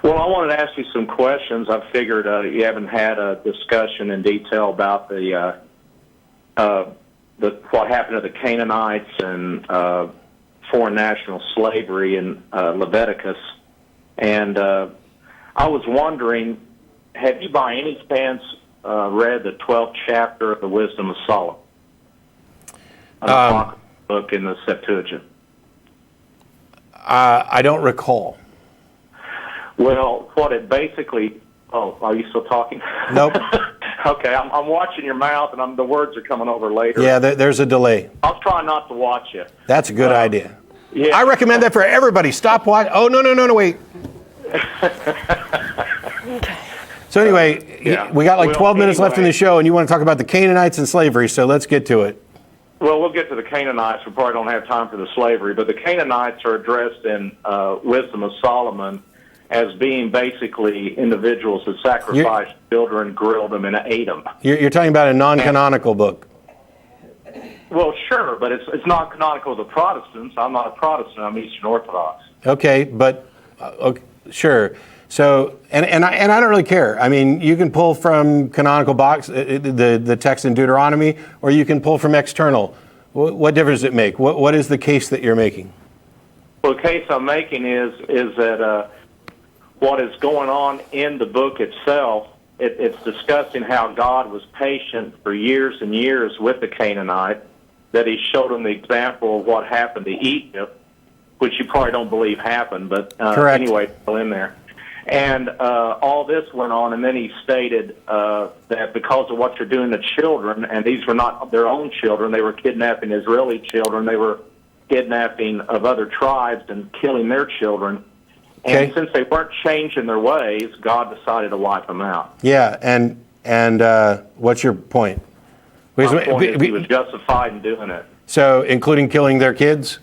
Well, I wanted to ask you some questions. I figured you haven't had a discussion in detail about what happened to the Canaanites and foreign national slavery in Leviticus. And I was wondering, have you by any chance read the 12th chapter of the Wisdom of Solomon? An apocryphal book in the Septuagint. I don't recall. Well, what it basically... Oh, are you still talking? Nope. Okay, I'm watching your mouth, and the words are coming over later. Yeah, there's a delay. I'll try not to watch you. That's a good idea. Yeah. I recommend that for everybody. Stop watching. Oh, no, wait. So anyway, we got like 12 minutes left in the show, and you want to talk about the Canaanites and slavery, so let's get to it. Well, we'll get to the Canaanites. We probably don't have time for the slavery, but the Canaanites are addressed in Wisdom of Solomon as being basically individuals that sacrificed children, grilled them, and ate them. You're talking about a non-canonical book. Well, sure, but it's not canonical to the Protestants. I'm not a Protestant. I'm Eastern Orthodox. Okay, but okay, sure. So, and I don't really care. I mean, you can pull from canonical box the text in Deuteronomy, or you can pull from external. What difference does it make? What is the case that you're making? Well, the case I'm making is that what is going on in the book itself, it's discussing how God was patient for years and years with the Canaanite, that he showed them the example of what happened to Egypt, which you probably don't believe happened, but anyway, it's still in there. And all this went on, and then he stated that because of what you're doing to children, and these were not their own children, they were kidnapping Israeli children, they were kidnapping of other tribes and killing their children. And since they weren't changing their ways, God decided to wipe them out. Yeah, and what's your point? My point is he was justified in doing it. So, including killing their kids?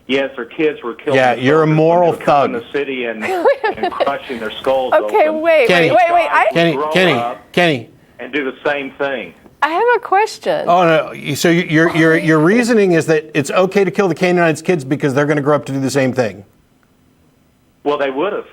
Yes, their kids were killed. Yeah, you're a moral thug. In the city and crushing their skulls. Okay, open. wait. Kenny, Kenny, and do the same thing. I have a question. Oh no! So your reasoning is that it's okay to kill the Canaanites' kids because they're going to grow up to do the same thing. Well, they would have.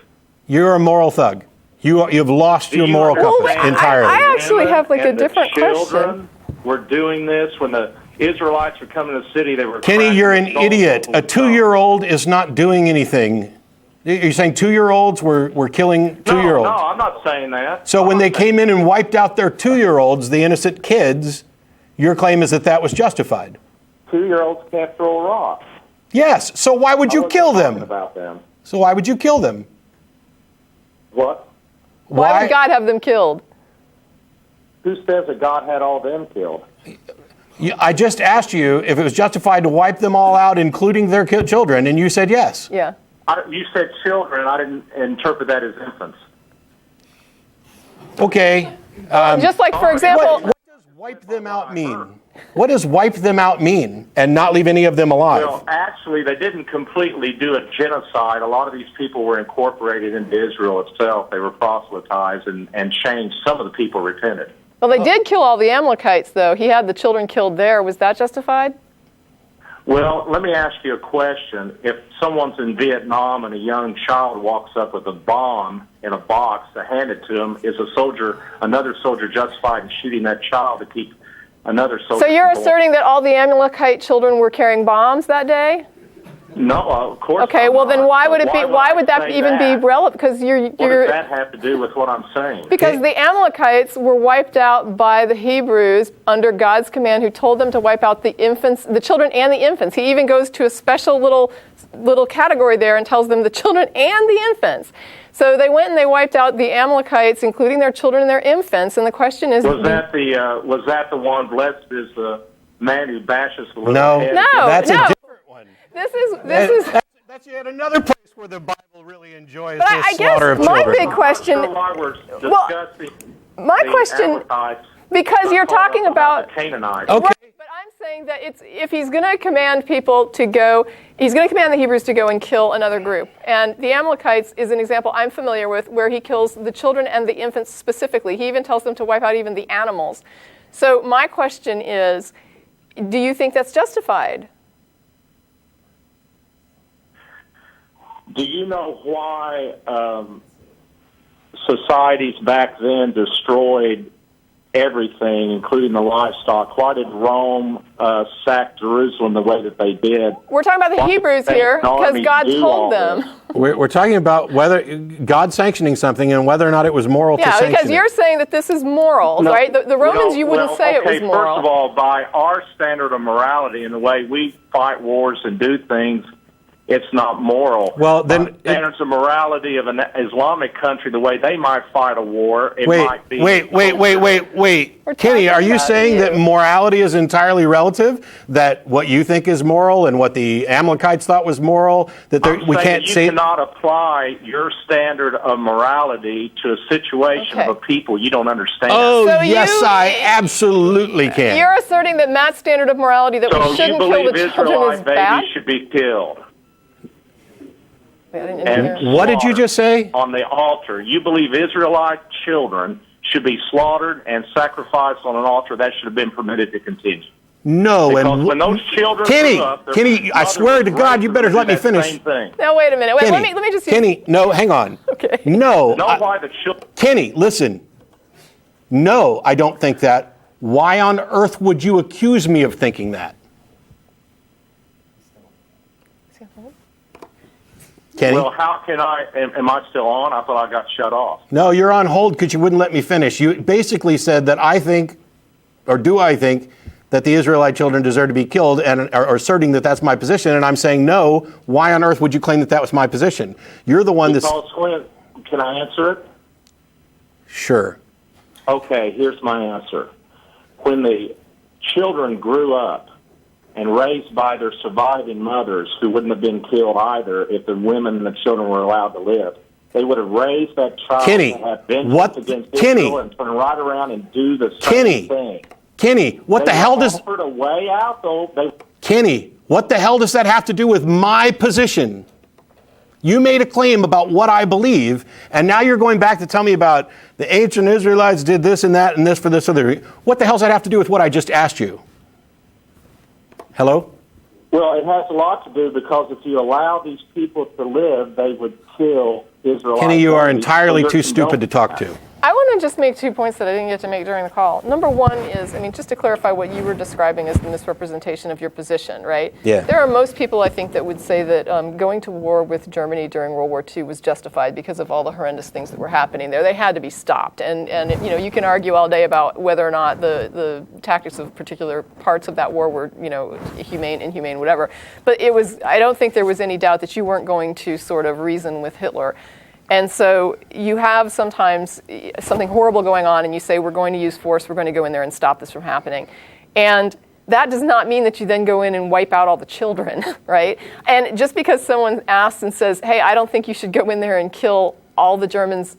You're a moral thug. You've lost your moral compass entirely. I actually have like a different question. Children were doing this when the Israelites were coming to the city. They were. Kenny, you're an idiot. A 2-year-old is not doing anything. You're saying 2-year-olds were killing 2-year-olds? No, I'm not saying that. So when they came in and wiped out their 2-year-olds, the innocent kids, your claim is that was justified. 2-year-olds can't throw a rock. Yes. So why would you kill them? About them. So why would you kill them? What? Why would God have them killed? Who says that God had all them killed? I just asked you if it was justified to wipe them all out, including their children, and you said yes. Yeah. You said children. I didn't interpret that as infants. Okay. Just like, for example... What does wipe them out mean? What does wipe them out mean and not leave any of them alive? Well, actually, they didn't completely do a genocide. A lot of these people were incorporated into Israel itself. They were proselytized and changed. Some of the people repented. Well, they did kill all the Amalekites, though. He had the children killed there. Was that justified? Well, let me ask you a question. If someone's in Vietnam and a young child walks up with a bomb in a box to hand it to him, is another soldier justified in shooting that child to keep another soldier? So you're asserting that all the Amalekite children were carrying bombs that day? No, of course. Okay, well then why would that even be relevant? Because what does that have to do with what I'm saying? Because the Amalekites were wiped out by the Hebrews under God's command, who told them to wipe out the infants, the children and the infants. He even goes to a special little category there and tells them the children and the infants. So they went and they wiped out the Amalekites, including their children and their infants. And the question is, was that the one? Blessed is the man who bashes the little head. No, that's a different one. This is that's yet another place where the Bible really enjoys but the I slaughter of guess my children. big question. My question, because you're talking about the Canaanites. Okay. Right, but I'm saying that if he's going to command people to go, he's going to command the Hebrews to go and kill another group. And the Amalekites is an example I'm familiar with where he kills the children and the infants specifically. He even tells them to wipe out even the animals. So my question is, do you think that's justified? Do you know why societies back then destroyed everything, including the livestock? Why did Rome sack Jerusalem the way that they did? We're talking about the Hebrews here because God told them. We're talking about whether God sanctioning something and whether or not it was moral to sanction it. Yeah, because you're saying that this is moral, right? The Romans, you wouldn't say it was moral. First of all, by our standard of morality and the way we fight wars and do things, it's not moral. Well, then standards of morality of an Islamic country, the way they might fight a war, it might be. Wait. Kenny, are you saying that morality is entirely relative? That what you think is moral and what the Amalekites thought was moral? That we can't say you cannot apply your standard of morality to a situation of a people you don't understand. Oh, so yes, I absolutely can. You're asserting that Matt's standard of morality that we shouldn't kill the children is bad? Babies should be killed. And what did you just say? On the altar. You believe Israelite children should be slaughtered and sacrificed on an altar. That should have been permitted to continue. No, because when those children grew up, Kenny, I swear to God, you better let me finish. Now, wait a minute. Wait, let me just... Kenny, no, hang on. Okay. No. Why the children... Kenny, listen. No, I don't think that. Why on earth would you accuse me of thinking that? Kenny? Well, how can I? Am I still on? I thought I got shut off. No, you're on hold because you wouldn't let me finish. You basically said that I think, or do I think, that the Israelite children deserve to be killed and are asserting that that's my position. And I'm saying, no, why on earth would you claim that that was my position? You're the one that's... Can I answer it? Sure. Okay, here's my answer. When the children grew up, and raised by their surviving mothers, who wouldn't have been killed either if the women and the children were allowed to live. They would have raised that child Kenny, to have vengeance against Israel and turn right around and do the same thing. Kenny, what the hell does... offered a way out, though. Kenny, what the hell does that have to do with my position? You made a claim about what I believe, and now you're going back to tell me about the ancient Israelites did this and that and this for this other... What the hell does that have to do with what I just asked you? Hello? Well, it has a lot to do because if you allow these people to live, they would kill Israelites. Kenny, you are entirely too stupid to talk to. I want to just make 2 points that I didn't get to make during the call. Number one is, just to clarify what you were describing as the misrepresentation of your position, right? Yeah. There are most people, I think, that would say that going to war with Germany during World War II was justified because of all the horrendous things that were happening there. They had to be stopped. And you can argue all day about whether or not the tactics of particular parts of that war were, humane, inhumane, whatever. But I don't think there was any doubt that you weren't going to sort of reason with Hitler. And so you have sometimes something horrible going on and you say, we're going to use force, we're going to go in there and stop this from happening. And that does not mean that you then go in and wipe out all the children, right? And just because someone asks and says, hey, I don't think you should go in there and kill all the Germans,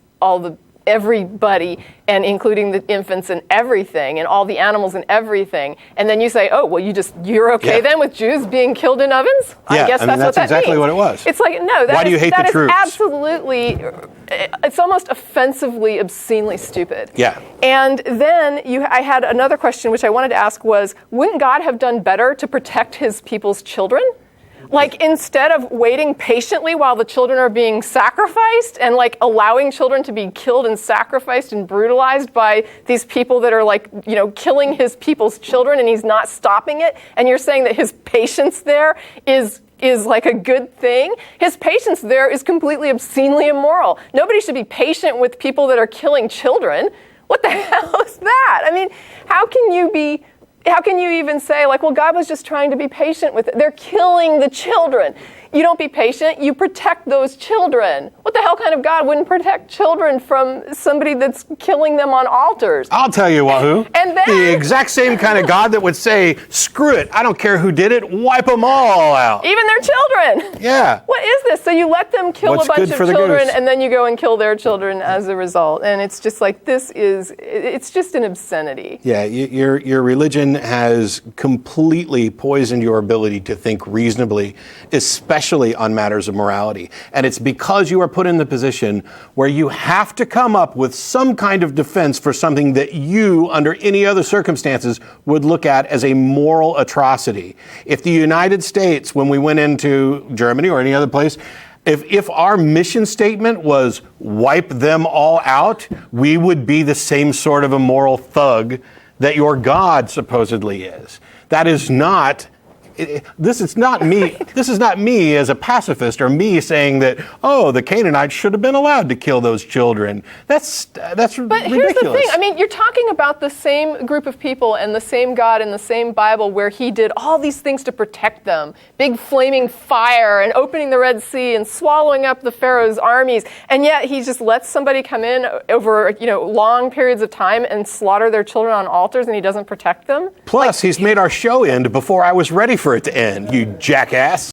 everybody, and including the infants and everything, and all the animals and everything, and then you say, oh, well, you're okay then with Jews being killed in ovens? Yeah, I guess that's what that exactly means. What it was. It's like, no, Why do you hate the troops? Absolutely, it's almost offensively, obscenely stupid. Yeah. And then I had another question which I wanted to ask was, wouldn't God have done better to protect his people's children? Like, instead of waiting patiently while the children are being sacrificed and, allowing children to be killed and sacrificed and brutalized by these people that are, killing his people's children, and he's not stopping it, and you're saying that his patience there is like a good thing. His patience there is completely obscenely immoral. Nobody should be patient with people that are killing children. What the hell is that? How can you even say, well, God was just trying to be patient with it? They're killing the children. You don't be patient, you protect those children. What the hell kind of God wouldn't protect children from somebody that's killing them on altars? I'll tell you what, who. And then, the exact same kind of God that would say, screw it, I don't care who did it, wipe them all out. Even their children. Yeah. What is this? So you let them kill a bunch of children and then you go and kill their children as a result. And it's just like, it's just an obscenity. Yeah, your religion has completely poisoned your ability to think reasonably, especially on matters of morality. And it's because you are put in the position where you have to come up with some kind of defense for something that you, under any other circumstances, would look at as a moral atrocity. If the United States, when we went into Germany or any other place, If our mission statement was wipe them all out, we would be the same sort of immoral thug that your God supposedly is. That is not. This is not me. This is not me as a pacifist, or me saying that, oh, the Canaanites should have been allowed to kill those children. That's ridiculous. But here's the thing. I mean, you're talking about the same group of people and the same God in the same Bible where he did all these things to protect them. Big flaming fire and opening the Red Sea and swallowing up the Pharaoh's armies. And yet he just lets somebody come in over, long periods of time and slaughter their children on altars, and he doesn't protect them. Plus, he's made our show end before I was ready for it to end, you jackass.